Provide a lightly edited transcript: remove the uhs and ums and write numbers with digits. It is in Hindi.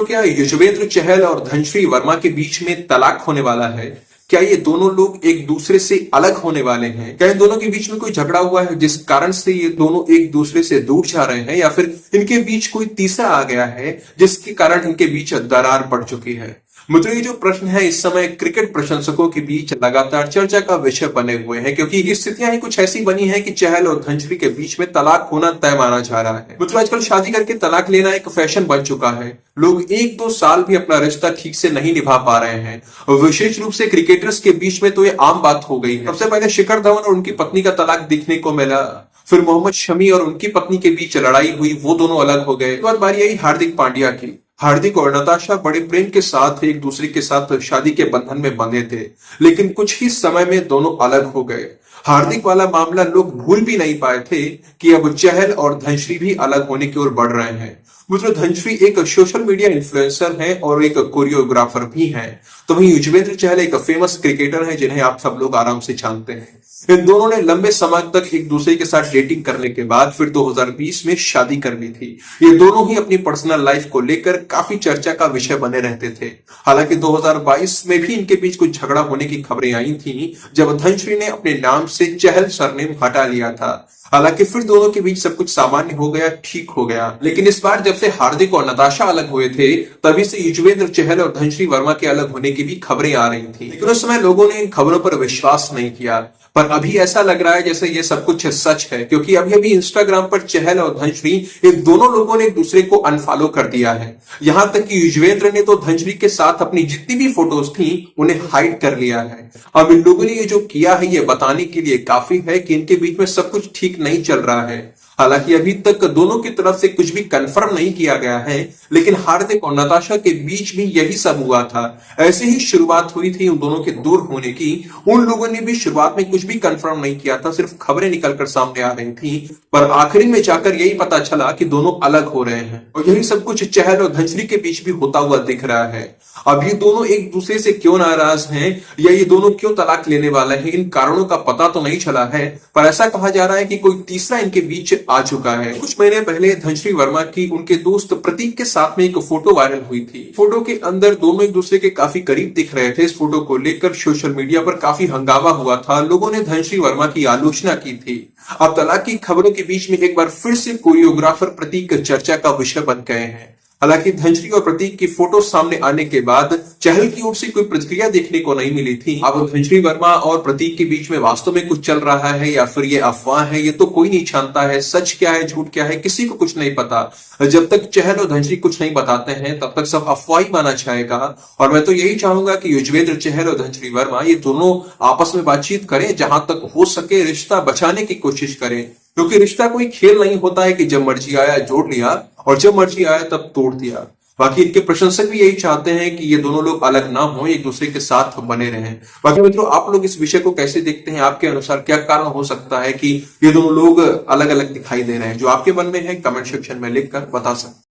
मित्रों, क्या युजवेंद्र चहल और धनश्री वर्मा के बीच में तलाक होने वाला है? क्या ये दोनों लोग एक दूसरे से अलग होने वाले हैं? क्या इन दोनों के बीच में कोई झगड़ा हुआ है जिस कारण से ये दोनों एक दूसरे से दूर जा रहे हैं, या फिर इनके बीच कोई तीसरा आ गया है जिसके कारण इनके बीच दरार पड़ चुकी है? मित्रों, ये जो प्रश्न है इस समय क्रिकेट प्रशंसकों के बीच लगातार चर्चा का विषय बने हुए हैं, क्योंकि स्थितियां ही कुछ ऐसी बनी है कि चहल और धनश्री के बीच में तलाक होना तय माना जा रहा है। मित्रों, आजकल शादी करके तलाक लेना एक फैशन बन चुका है। लोग 1-2 साल भी अपना रिश्ता ठीक से नहीं निभा पा रहे हैं, और विशेष रूप से क्रिकेटर्स के बीच में तो ये आम बात हो गई है। सबसे पहले शिखर धवन और उनकी पत्नी का तलाक देखने को मिला, फिर मोहम्मद शमी और उनकी पत्नी के बीच लड़ाई हुई, वो दोनों अलग हो गए। बाद बारी आई हार्दिक पांड्या की। हार्दिक और नताशा बड़े प्रेम के साथ एक दूसरे के साथ शादी के बंधन में बंधे थे, लेकिन कुछ ही समय में दोनों अलग हो गए। हार्दिक वाला मामला लोग भूल भी नहीं पाए थे कि अब चहल और धनश्री भी अलग होने की ओर बढ़ रहे हैं। मित्रों, धनश्री एक सोशल मीडिया इन्फ्लुएंसर हैं और एक कोरियोग्राफर भी हैं। तो वहीं युजवेंद्र चहल एक फेमस क्रिकेटर हैं जिन्हें आप सब लोग आराम से जानते हैं। इन दोनों ने लंबे समय तक एक दूसरे के साथ डेटिंग करने के बाद फिर 2020 में शादी कर ली थी। ये दोनों ही अपनी पर्सनल लाइफ को लेकर काफी चर्चा का विषय बने रहते थे। हालांकि 2022 में भी इनके बीच कुछ झगड़ा होने की खबरें आई थी, जब धनश्री ने अपने नाम से चहल सरनेम हटा लिया था। हालांकि फिर दोनों के बीच सब कुछ सामान्य हो गया, ठीक हो गया। लेकिन इस बार जब से हार्दिक और नताशा अलग हुए थे, तभी से युजवेंद्र चहल और धनश्री वर्मा के अलग होने की भी खबरें आ रही थी। लेकिन उस समय लोगों ने इन खबरों पर विश्वास नहीं किया, पर अभी ऐसा लग रहा है जैसे ये सब कुछ सच है, क्योंकि अभी अभी इंस्टाग्राम पर चहल और धनश्री इन दोनों लोगों ने एक दूसरे को अनफॉलो कर दिया है। यहां तक कि युजवेंद्र ने तो धनश्री के साथ अपनी जितनी भी फोटोज थी उन्हें हाइड कर लिया है। अब इन लोगों ने ये जो किया है ये बताने के लिए काफी है कि इनके बीच में सब कुछ ठीक नहीं चल रहा है। हालांकि अभी तक दोनों की तरफ से कुछ भी कंफर्म नहीं किया गया है, लेकिन हार्दिक और नताशा के बीच भी यही सब हुआ था। ऐसे ही शुरुआत हुई थी उन दोनों के दूर होने की। उन लोगों ने भी शुरुआत में कुछ भी कंफर्म नहीं किया था, सिर्फ खबरें निकलकर सामने आ रही थी, पर आखिरी में जाकर यही पता चला कि दोनों अलग हो रहे हैं। और यही सब कुछ चहल और धनश्री के बीच भी होता हुआ दिख रहा है। अब ये दोनों एक दूसरे से क्यों नाराज हैं, या ये दोनों क्यों तलाक लेने वाले हैं, इन कारणों का पता तो नहीं चला है, पर ऐसा कहा जा रहा है कि कोई तीसरा इनके बीच आ चुका है। कुछ महीने पहले धनश्री वर्मा की उनके दोस्त प्रतीक के साथ में एक फोटो वायरल हुई थी। फोटो के अंदर दोनों एक दूसरे के काफी करीब दिख रहे थे। इस फोटो को लेकर सोशल मीडिया पर काफी हंगामा हुआ था, लोगों ने धनश्री वर्मा की आलोचना की थी। अब तलाक की खबरों के बीच में एक बार फिर से कोरियोग्राफर प्रतीक चर्चा का विषय बन गए हैं। हालांकि धनश्री और प्रतीक की फोटो सामने आने के बाद चहल की ओर से कोई प्रतिक्रिया देखने को नहीं मिली थी। अब धनश्री वर्मा और प्रतीक के बीच में वास्तव में कुछ चल रहा है या फिर ये अफवाह है, ये तो कोई नहीं जानता है। सच क्या है, झूठ क्या है, किसी को कुछ नहीं पता। जब तक चहल और धनश्री कुछ नहीं बताते हैं तब तक सब अफवाह ही माना जाएगा। और मैं तो यही चाहूंगा कि युजवेंद्र चहल और धनश्री वर्मा ये दोनों आपस में बातचीत करें, जहां तक हो सके रिश्ता बचाने की कोशिश करें, क्योंकि रिश्ता कोई खेल नहीं होता है कि जब मर्जी आया जोड़ लिया और जब मर्जी आया तब तोड़ दिया। बाकी इनके प्रशंसक भी यही चाहते हैं कि ये दोनों लोग अलग ना हो, एक दूसरे के साथ बने रहें। बाकी मित्रों, आप लोग इस विषय को कैसे देखते हैं? आपके अनुसार क्या कारण हो सकता है कि ये दोनों लोग अलग अलग दिखाई दे रहे हैं? जो आपके मन में है कमेंट सेक्शन में लिखकर बता सकते हैं।